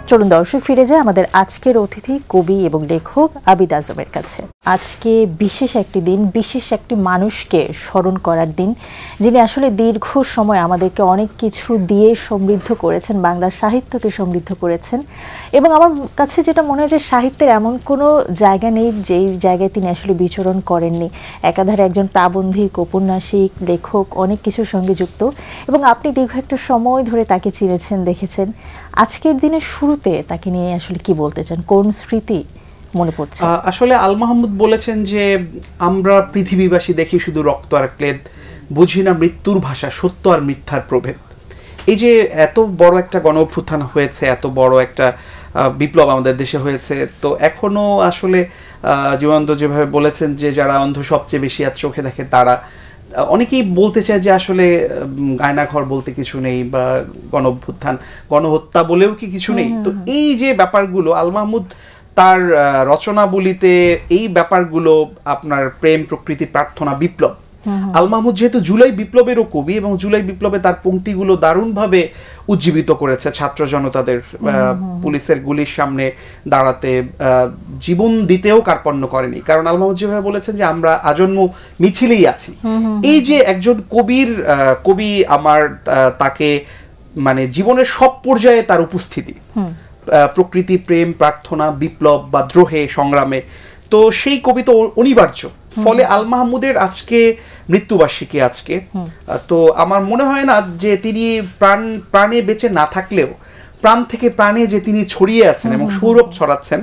চলুন দর্শক ফিরে যায় আমাদের আজকের অতিথি কবি এবং লেখক আবিদ আজমের কাছে। আজকে বিশেষ একটি দিন, বিশেষ একটি মানুষকে স্মরণ করার দিন, যিনি আসলে দীর্ঘ সময় আমাদেরকে অনেক কিছু দিয়ে সমৃদ্ধ করেছেন, বাংলা সাহিত্যকে সমৃদ্ধ করেছেন। এবং আমার কাছে যেটা মনে হয় যে সাহিত্যের এমন কোনো জায়গা নেই যেই জায়গায় তিনি আসলে বিচরণ করেননি। একাধারে একজন প্রাবন্ধিক, ঔপন্যাসিক, লেখক, অনেক কিছুর সঙ্গে যুক্ত। এবং আপনি দীর্ঘ একটা সময় ধরে তাকে চিনেছেন, দেখেছেন। আজকের দিনের শুরুতে তাকে নিয়ে আসলে কি বলতে চান, কোন স্মৃতি মনে পড়ছে? আসলে আল মাহমুদ বলেছেন যে আমরা পৃথিবীবাসী দেখি শুধু রক্ত আর ক্লেদ, বুঝি না মৃত্যুর ভাষা, সত্য আর মিথ্যার প্রভেদ। এই যে এত বড় একটা গণ অভ্যুত্থান হয়েছে, এত বড় একটা বিপ্লব আমাদের দেশে হয়েছে, তো এখনো আসলে জীবনানন্দ যেভাবে বলেছেন যে যারা অন্ধ সবচেয়ে বেশি আর চোখে দেখে তারা, অনেকেই বলতে চায় যে আসলে আয়নাঘর বলতে কিছু নেই বা গণ অভ্যুত্থান, গণহত্যা বলেও কি কিছু নেই। তো এই যে ব্যাপারগুলো আল মাহমুদ তার রচনাবলিতে, এই ব্যাপারগুলো আপনার প্রেম, প্রকৃতি, প্রার্থনা, বিপ্লব। আল মাহমুদ যেহেতু জুলাই বিপ্লবেরও কবি এবং জুলাই বিপ্লবে তার পংক্তিগুলো দারুণভাবে উজ্জীবিত করেছে ছাত্র জনতাদের, পুলিশের গুলির সামনে দাঁড়াতে জীবন দিতেও কার্পণ্য করেনি। কারণ আল মাহমুদ যেভাবে বলেছেন যে আমরা আজন্ম মিছিলেই আছি। এই যে একজন কবি আমার তাকে মানে জীবনের সব পর্যায়ে তার উপস্থিতি, প্রকৃতি, প্রেম, প্রার্থনা, বিপ্লব বা দ্রোহে, সংগ্রামে, তো সেই কবি তো অনিবার্য। ফলে আল মাহমুদের আজকে মৃত্যুবার্ষিকী আজকে, তো আমার মনে হয় না যে তিনি প্রাণে বেঁচে না থাকলেও প্রাণ থেকে প্রাণে যে তিনি ছড়িয়ে আছেন এবং সৌরভ ছড়াচ্ছেন,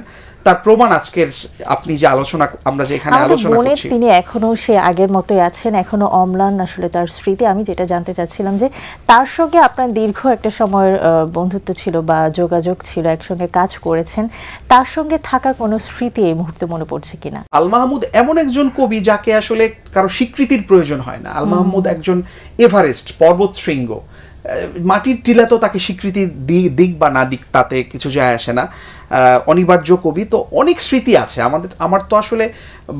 তার প্রমাণ আজকের আপনি যে আলোচনা, আমরা যে এখানে আলোচনা করছি, তিনি এখনো সে আগের মতোই আছেন, এখনো অম্লান আসলে তার স্মৃতি। আমি যেটা জানতে চাচ্ছিলাম যে তার সঙ্গে আপনার দীর্ঘ একটা সময়ের বন্ধুত্ব ছিল বা যোগাযোগ ছিল, একসঙ্গে কাজ করেছেন, তার সঙ্গে থাকা কোনো স্মৃতি এই মুহূর্তে মনে পড়ছে কিনা? আল মাহমুদ এমন একজন কবি যাকে আসলে কারো স্বীকৃতির প্রয়োজন হয় না। আল মাহমুদ একজন এভারেস্ট, পর্বত শৃঙ্গ। মাটির টিলা তো তাকে স্বীকৃতি দিক বা না দিক তাতে কিছু যায় আসে না, অনিবার্য কবি। তো অনেক স্মৃতি আছে আমার তো আসলে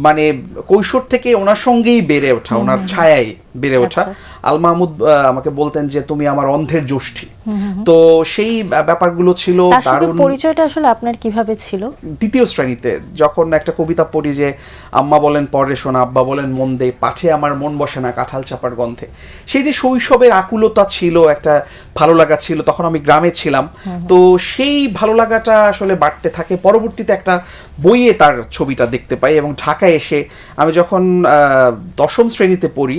মানে কৈশোর থেকে ওনার সঙ্গেই বেড়ে ওঠা, ওনার ছায়ায় বেড়ে ওঠা। আল মাহমুদ আমাকে বলতেন যে তুমি আমার অন্ধের জ্যোষ্ঠী। তো সেই ব্যাপারগুলো ছিল দারুণ। পরিচয়টা আসলে আপনার কিভাবে ছিল? দ্বিতীয় শ্রেণীতে যখন একটা কবিতা পড়ি যে আম্মা বলেন পরে শোনা, আব্বা বলেন মন দে, পাঠে আমার মন বসে না কাঁঠাল চাপার গন্ধে। সেই যে শৈশবের আকুলতা ছিল, একটা ভালো লাগা ছিল, তখন আমি গ্রামে ছিলাম। তো সেই ভালো লাগাটা আসলে বাড়তে থাকে। পরবর্তীতে একটা বইয়ে তার ছবিটা দেখতে পাই এবং ঢাকায় এসে আমি যখন 10ম শ্রেণীতে পড়ি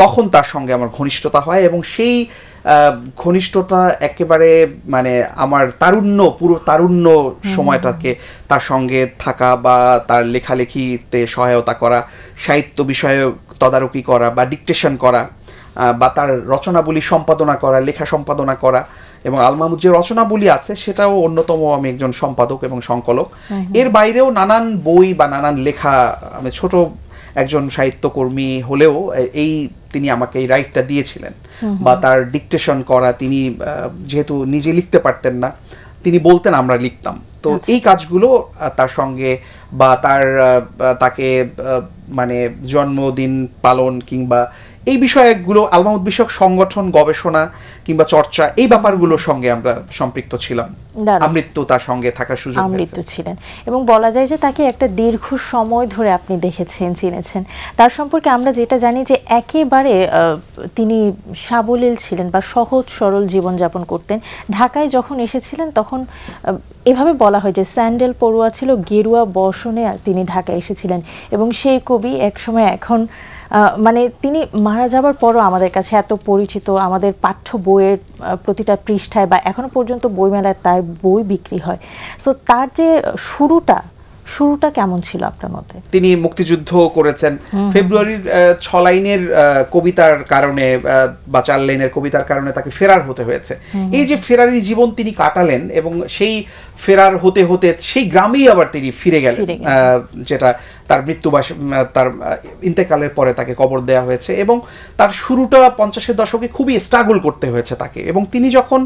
তখন তার সঙ্গে আমার ঘনিষ্ঠতা হয় এবং সেই ঘনিষ্ঠতা একেবারে মানে আমার পুরো তারুণ্য সময়টাকে তার সঙ্গে থাকা বা তার লেখালেখিতে সহায়তা করা, সাহিত্য বিষয়ে তদারকি করা বা ডিকটেশন করা বা তার রচনাবলী সম্পাদনা করা, লেখা সম্পাদনা করা। এবং আল মাহমুদ যে রচনাবলী আছে সেটাও অন্যতম, আমি একজন সম্পাদক এবং সংকলক। এর বাইরেও নানান বই বা নানান লেখা, আমি ছোট একজন সাহিত্যকর্মী হলেও তিনি আমাকে এই রাইটটা দিয়েছিলেন বা তার ডিকটেশন করা। তিনি যেহেতু নিজে লিখতে পারতেন না, তিনি বলতেন, আমরা লিখতাম। তো এই কাজগুলো তার সঙ্গে বা তাকে মানে জন্মদিন পালন কিংবা এই বিষয়গুলো, আল মাহমুদ বিষয়ক সংগঠন, গবেষণা কিংবা চর্চা, এই ব্যাপারগুলোর সঙ্গে আমরা সম্পৃক্ত ছিলাম। আমৃত্যু তার সঙ্গে থাকার সুযোগ আমৃত্যু ছিলেন এবং বলা যায় যে তাকে একটা দীর্ঘ সময় ধরে আপনি দেখেছেন, চিনেছেন। তার সম্পর্কে আমরা যেটা জানি যে একেবারে তিনি সাবলীল ছিলেন বা সহজ সরল জীবনযাপন করতেন। ঢাকায় যখন এসেছিলেন তখন এভাবে বলা হয় যে স্যান্ডেল পড়ুয়া ছিল, গেরুয়া বসনে তিনি ঢাকায় এসেছিলেন। এবং সেই কবি একসময় এখন মানে তিনি মারা যাবার পরও আমাদের কাছে এত পরিচিত, আমাদের পাঠ্য বইয়ের প্রতিটা পৃষ্ঠায় বা এখনো পর্যন্ত বইমেলায় তার বই বিক্রি হয়। সো তার যে শুরুটা কেমন ছিল আপনার মতে? তিনি মুক্তিযুদ্ধ করেছেন। ফেব্রুয়ারির 6 লাইনের কবিতার কারণে বা 4 লাইনের কবিতার কারণে তাকে ফেরার হতে হয়েছে। এই যে ফেরারি জীবন তিনি কাটালেন এবং সেই ফেরার হতে হতে সেই গ্রামেই আবার তিনি ফিরে গেলেন, যেটা তার তার ইন্তেকালের পরে তাকে কবর দেওয়া হয়েছে। এবং তার শুরুটা 50-এর দশকে খুবই স্ট্রাগল করতে হয়েছে তাকে। এবং তিনি যখন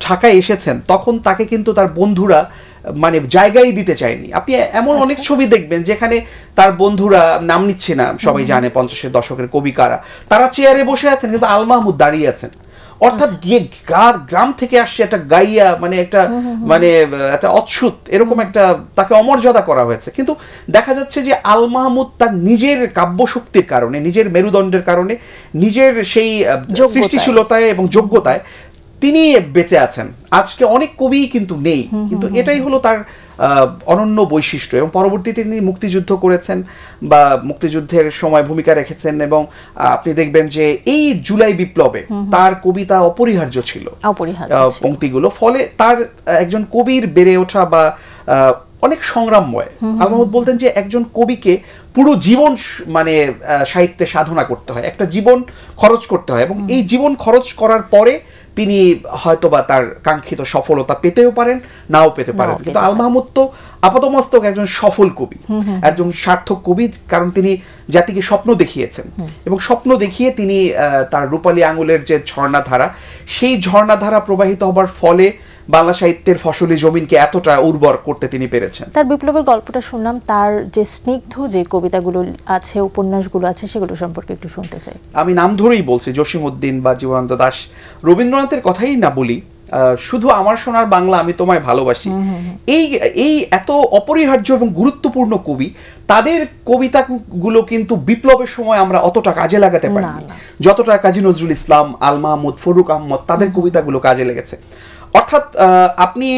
ঢাকায় এসেছেন তখন তাকে কিন্তু তার বন্ধুরা মানে জায়গায় দিতে চায়নি। আপনি এমন অনেক ছবি দেখবেন যেখানে তার বন্ধুরা, নাম নিচ্ছে না, সবাই জানে 50-এর দশকের কবি কারা, তারা চেয়ারে বসে আছেন কিন্তু আল মাহমুদ দাঁড়িয়ে আছেন। অর্থাৎ গিয়ে গ্রাম থেকে আসছে একটা গাইয়া, মানে একটা অচ্ছুত এরকম একটা তাকে অমর্যাদা করা হয়েছে। কিন্তু দেখা যাচ্ছে যে আল মাহমুদ তার নিজের কাব্যশক্তির কারণে, নিজের মেরুদণ্ডের কারণে, নিজের সেই সৃষ্টিশীলতায় এবং যোগ্যতায় তিনি বেঁচে আছেন। আজকে অনেক কবি কিন্তু নেই, কিন্তু এটাই হলো তার অনন্য বৈশিষ্ট্য। এবং পরবর্তীতে তিনি মুক্তিযুদ্ধ করেছেন বা মুক্তিযুদ্ধের সময় ভূমিকা রেখেছেন, এবং আপনি দেখবেন যে এই জুলাই বিপ্লবে তার কবিতা অপরিহার্য ছিল, পংক্তিগুলো। ফলে তার একজন কবির বেড়ে ওঠা বা অনেক সংগ্রামময়। আল মাহমুদ বলতেন যে একজন কবিকে পুরো জীবন মানে সাহিত্যে সাধনা করতে হয়, একটা জীবন খরচ করতে হয়, এবং এই জীবন খরচ করার পরে তিনি হয়তোবা তার কাঙ্ক্ষিত সফলতা পেতেও পারেন, নাও পেতে পারেন। কিন্তু আল মাহমুদ তো আপাতমস্তক একজন সফল কবি, একজন সার্থক কবি, কারণ তিনি জাতিকে স্বপ্ন দেখিয়েছেন, এবং স্বপ্ন দেখিয়ে তিনি তার রূপালী আঙুলের যে ঝর্ণাধারা, সেই ঝর্ণাধারা প্রবাহিত হবার ফলে বাংলা সাহিত্যের ফসলি জমিনকে এতটা উর্বর করতে তিনি পেরেছেন। তার বিপ্লবের গল্পটা শুনলাম, তার যে স্নিগ্ধ যে কবিতাগুলো আছে, উপন্যাসগুলো আছে, সেগুলো সম্পর্কে একটু শুনতে চাই। আমি নাম ধরেই বলছি, জসীমউদ্দিন বা জীবনানন্দ দাশ, রবীন্দ্রনাথের কথাই না বলি, শুধু আমার সোনার বাংলা, আমি তোমায় ভালোবাসি, এই এত অপরিহার্য এবং গুরুত্বপূর্ণ কবি, তাদের কবিতাগুলো কিন্তু বিপ্লবের সময় আমরা অতটা কাজে লাগাতে পারিনি যতটা কাজী নজরুল ইসলাম, আল মাহমুদ, ফরুক আহমদ, তাদের কবিতাগুলো কাজে লেগেছে। অর্থাৎ আপনি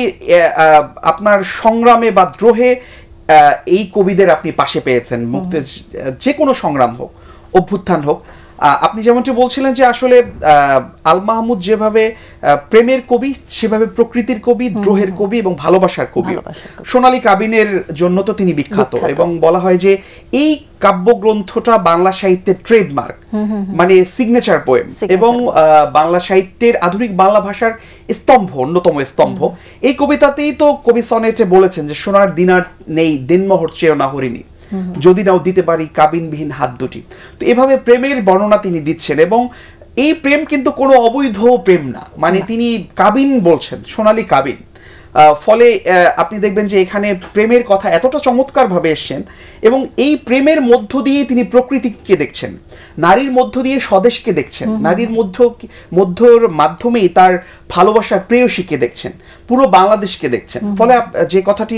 আপনার সংগ্রামে বা দ্রোহে এই কবিদের আপনি পাশে পেয়েছেন, মুক্তির যে কোনো সংগ্রাম হোক, অভ্যুত্থান হোক। আপনি যেমনটি বলছিলেন যে আসলে আল মাহমুদ যেভাবে প্রেমের কবি, সেভাবে প্রকৃতির কবি, দ্রোহের কবি এবং ভালোবাসার কবি। সোনালী কাবিনের জন্য তো তিনি বিখ্যাত, এবং বলা হয় যে এই কাব্যগ্রন্থটা বাংলা সাহিত্যের ট্রেডমার্ক, মানে সিগনেচার পোয়েম, এবং বাংলা সাহিত্যের আধুনিক বাংলা ভাষার স্তম্ভ, অন্যতম স্তম্ভ। এই কবিতাতেই তো কবি সনেটে বলেছেন যে সোনার দিনার নেই, দিনমোহর চেয়েও না হরিণী, যদি নাও দিতে পারি কাবিনবিহীন হাত দুটি। তো এভাবে প্রেমের বর্ণনা তিনি দিচ্ছেন, এবং এই প্রেম কিন্তু কোনো অবৈধ প্রেম না, মানে তিনি কাবিন বলছেন, সোনালী কাবিন। ফলে আপনি দেখবেন যে এখানে প্রেমের কথা এতটা চমৎকারভাবে এসছেন, এবং এই প্রেমের মধ্য দিয়ে তিনি প্রকৃতিকে দেখছেন, নারীর মধ্য দিয়ে স্বদেশকে দেখছেন, নারীর মধ্যর মাধ্যমেই তার ভালোবাসার প্রেয়সীকে দেখছেন, পুরো বাংলাদেশকে দেখছেন। ফলে যে কথাটি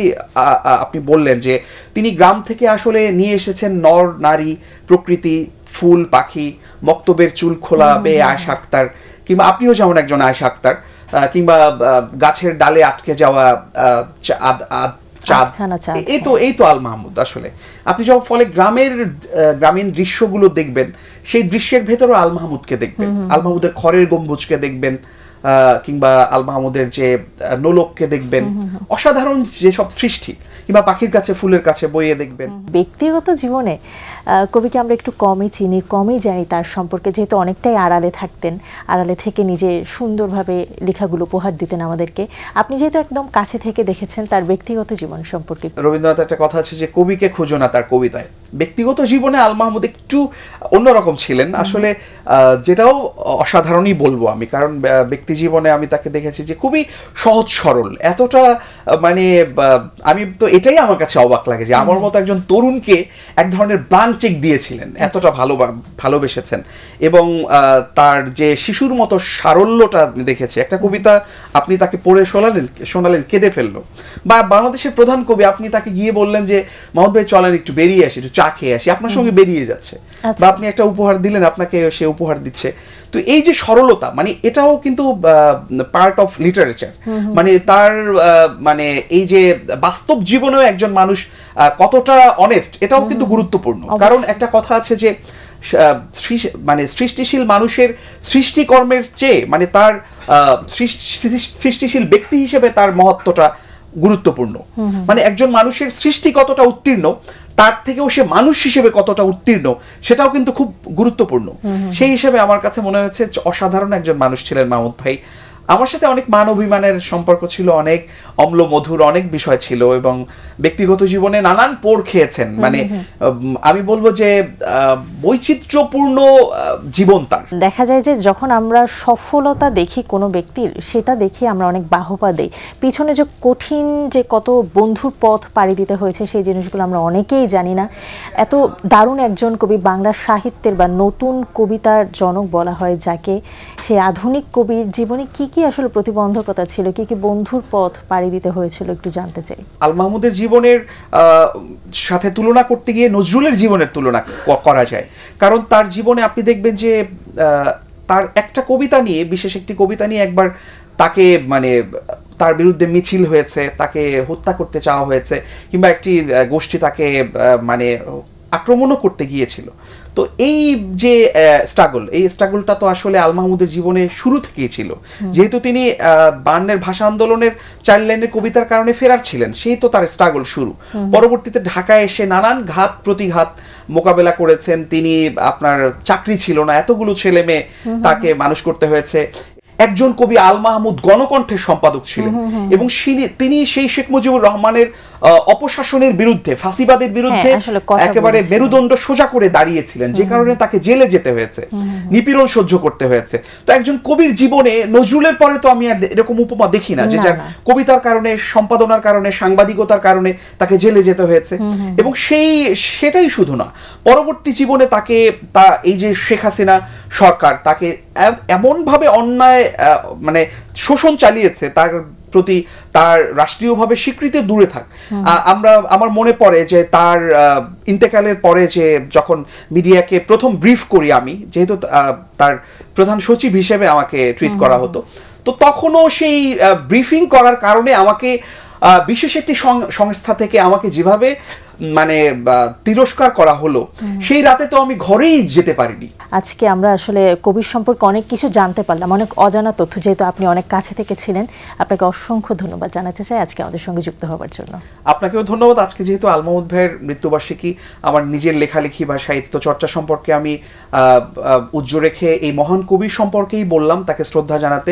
আপনি বললেন যে তিনি গ্রাম থেকে আসলে নিয়ে এসেছেন নর নারী, প্রকৃতি, ফুল পাখি, মক্তবের চুল খোলা বেয়ে আয়েশা আক্তার, কিংবা আপনিও যেমন একজন আয়েশা আক্তার, কিংবা গাছের ডালে আটকে যাওয়া চাঁদ, এই তো আল মাহমুদ। আসলে আপনি যখন ফলে গ্রামীণ দৃশ্যগুলো দেখবেন, সেই দৃশ্যের ভেতরও আল মাহমুদকে দেখবেন, আল মাহমুদের খড়ের গম্বুজকে দেখবেন, কিংবা আল মাহমুদের যে নোলককে দেখবেন, অসাধারণ যেসব সৃষ্টি, কিংবা পাখির কাছে ফুলের কাছে বইয়ে দেখবেন। ব্যক্তিগত জীবনে কবিকে আমরা একটু কমই চিনি, কমই জানি তার সম্পর্কে, যেহেতু অনেকটাই আড়ালে থাকতেন, আড়ালে থেকে নিজে সুন্দরভাবে লেখাগুলো উপহার দিতেন আমাদেরকে। আপনি যেহেতু একদম কাছে থেকে দেখেছেন তার ব্যক্তিগত জীবন সম্পর্কে। রবীন্দ্রনাথ একটা কথা আছে যে কবিকে খোঁজো না তার কবিতায়। ব্যক্তিগত জীবনে আল মাহমুদ একটু অন্যরকম ছিলেন আসলে, যেটাও অসাধারণই বলবো আমি, কারণ ব্যক্তি জীবনে আমি তাকে দেখেছি যে খুবই সহজ সরল, এতটা মানে আমি তো এটাই আমার কাছে অবাক লাগে যে আমার মতো একজন তরুণকে এক ধরনের ব্লাঙ্ক চেক দিয়েছিলেন, এতটা ভালোবেসেছেন, এবং তার যে শিশুর মতো সারল্যটা দেখেছি। একটা কবিতা আপনি তাকে পড়ে শোনালেন, কেঁদে ফেললো। বা বাংলাদেশের প্রধান কবি, আপনি তাকে গিয়ে বললেন যে মাহমুদ ভাই চলেন একটু বেরিয়ে আসি, একটু চা খেয়ে আসি, আপনার সঙ্গে বেরিয়ে যাচ্ছে। বা আপনি একটা উপহার দিলেন, আপনাকে সে উপহার দিচ্ছে। তো এই যে সরলতা, মানে এটাও কিন্তু পার্ট অফ লিটারেচার, মানে তার মানে এই যে বাস্তব জীবনেও একজন মানুষ কতটা অনেস্ট, এটাও কিন্তু গুরুত্বপূর্ণ। কারণ একটা কথা আছে যে মানে সৃষ্টিশীল মানুষের সৃষ্টিকর্মের চেয়ে মানে তার সৃষ্টিশীল ব্যক্তি হিসেবে তার মহত্বটা গুরুত্বপূর্ণ। মানে একজন মানুষের সৃষ্টি কতটা উত্তীর্ণ, তার থেকেও সে মানুষ হিসেবে কতটা উত্তীর্ণ, সেটাও কিন্তু খুব গুরুত্বপূর্ণ। সেই হিসেবে আমার কাছে মনে হয়েছে অসাধারণ একজন মানুষ ছিলেন মাহমুদ ভাই। আমার সাথে অনেক মান অভিমানের সম্পর্ক ছিল, অনেক অম্ল মধুর অনেক বিষয় ছিল, এবং ব্যক্তিগত জীবনে নানান পোড় খেয়েছেন। মানে আমি বলবো যে বৈচিত্র্যপূর্ণ জীবন তার। দেখা যায় যে যখন আমরা সফলতা দেখি কোনো ব্যক্তির, সেটা দেখে আমরা অনেক বাহবা দেই। পিছনে যে কঠিন যে কত বন্ধুর পথ পাড়ি দিতে হয়েছে সেই জিনিসগুলো আমরা অনেকেই জানি না। এত দারুণ একজন কবি, বাংলা সাহিত্যের বা নতুন কবিতার জনক বলা হয় যাকে, সেই আধুনিক কবির জীবনে কি কি আসলে প্রতিবন্ধকতা ছিল, কি কি বন্ধুর পথ পাড়ি দিতে হয়েছিল একটু জানতে চাই। আল মাহমুদের জীবনের সাথে তুলনা করতে গিয়ে নজরুলের জীবনের তুলনা করা যায়, কারণ তার জীবনে আপনি দেখবেন যে তার একটা কবিতা নিয়ে, বিশেষ একটি কবিতা নিয়ে একবার তাকে মানে তার বিরুদ্ধে মিছিল হয়েছে, তাকে হত্যা করতে চাওয়া হয়েছে, কিংবা একটি গোষ্ঠী তাকে মানে আক্রমণও করতে গিয়েছিল। তো এই যে এই স্ট্রাগলটা তো আসলে আল মাহমুদের জীবনে শুরু থেকেই ছিল। যেহেতু তিনি 52 ভাষা আন্দোলনের 4 লাইনের কবিতার কারণে ফেরার ছিলেন, সেই তো তার স্ট্রাগল শুরু। পরবর্তীতে ঢাকায় এসে নানান ঘাত প্রতিঘাত মোকাবেলা করেছেন তিনি। আপনার চাকরি ছিল না, এতগুলো ছেলে মেয়ে তাকে মানুষ করতে হয়েছে। একজন কবি আল মাহমুদ গণকণ্ঠের সম্পাদক ছিলেন, এবং তিনি সেই শেখ মুজিবুর রহমানের অপশাসনের বিরুদ্ধে, ফাঁসিবাদের বিরুদ্ধে একেবারে মেরুদণ্ড সোজা করে দাঁড়িয়েছিলেন, যে কারণে তাকে জেলে যেতে হয়েছে, নিপীড়ন সহ্য করতে হয়েছে। তো একজন কবির জীবনে নজরুলের পরে তো আমি আর এরকম উপমা দেখি না, যেটা কবিতার কারণে, সম্পাদনার কারণে, সাংবাদিকতার কারণে তাকে জেলে যেতে হয়েছে। এবং সেটাই শুধু না, পরবর্তী জীবনে তাকে এই যে শেখ হাসিনা সরকার তাকে এমনভাবে অন্যায় মানে শোষণ চালিয়েছে, তার প্রতি তার রাষ্ট্রীয়ভাবে স্বীকৃতি দূরে থাক। আমার মনে পড়ে যে তার ইন্তেকালের পরে যে যখন মিডিয়াকে প্রথম ব্রিফ করি আমি, যেহেতু তার প্রধান সচিব হিসেবে আমাকে ট্রিট করা হতো, তো তখনও সেই ব্রিফিং করার কারণে আমাকে বিশেষ একটি সংস্থা থেকে আমাকে যেভাবে মানে তিরস্কার করা হলো, সেই রাতে তো আমি ঘরেই যেতে পারিনি। আজকে আমরা আসলে কবির সম্পর্কে অনেক কিছু জানতে পারলাম, অনেক অজানা তথ্য, যেহেতু আপনি অনেক কাছে থেকে ছিলেন। আপনাকে অসংখ্য ধন্যবাদ জানাতে চাই আজকে আমাদের সঙ্গে যুক্ত হওয়ার জন্য। আপনাকেও ধন্যবাদ। আজকে যেহেতু আল মাহমুদ ভাইয়ের মৃত্যুবার্ষিকী, আমার নিজের লেখালেখি বা সাহিত্য চর্চা সম্পর্কে আমি উজ্জ্ব রেখে এই মহান কবির সম্পর্কেই বললাম, তাকে শ্রদ্ধা জানাতে।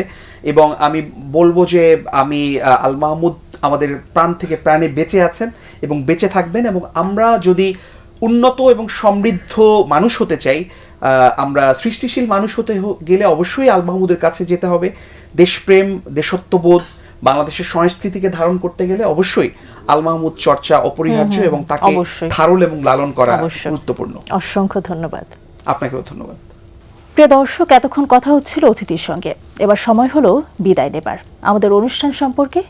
এবং আমি বলবো যে আমি আল মাহমুদ আমাদের প্রাণ থেকে প্রাণে বেঁচে আছেন এবং বেঁচে থাকবেন, এবং আমরা যদি উন্নত এবং সমৃদ্ধ মানুষ হতে চাই, আমরা সৃষ্টিশীল মানুষ হতে গেলে অবশ্যই আল মাহমুদের কাছে যেতে হবে। দেশপ্রেম, দেশত্ববোধ, বাংলাদেশের সংস্কৃতিকে ধারণ করতে গেলে অবশ্যই আল মাহমুদ চর্চা অপরিহার্য, এবং তাকে ধারণ এবং লালন করা গুরুত্বপূর্ণ। অসংখ্য ধন্যবাদ। আপনাকেও ধন্যবাদ। প্রিয় দর্শক, এতক্ষণ কথা হচ্ছিল অতিথির সঙ্গে, এবার সময় হলো বিদায় নেবার। আমাদের অনুষ্ঠান সম্পর্কে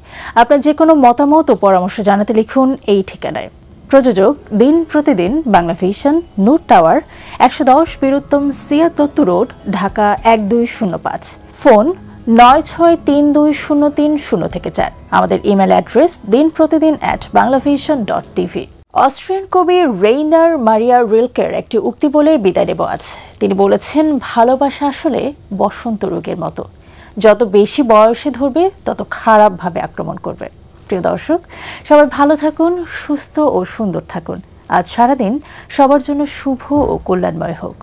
আপনার যে কোনো মতামত ও পরামর্শ জানাতে লিখুন এই ঠিকানায়। প্রযোজক দিন প্রতিদিন, বাংলা ভিশন, নূর tower, 110 Bir Uttom Siyad Dutta road, Dhaka 1205। Phone 96320303 আমাদের ইমেল অ্যাড্রেস dinprotidin@banglavision.tv। অস্ট্রিয়ান কবি রেইনার মারিয়া রিলকের একটি উক্তি বলে বিদায় নেব আজ। তিনি বলেছেন, ভালোবাসা আসলে বসন্ত রোগের মতো, যত বেশি বয়সে ধরবে তত খারাপভাবে আক্রমণ করবে। প্রিয় দর্শক, সবাই ভালো থাকুন, সুস্থ ও সুন্দর থাকুন। আজ সারাদিন সবার জন্য শুভ ও কল্যাণময় হোক।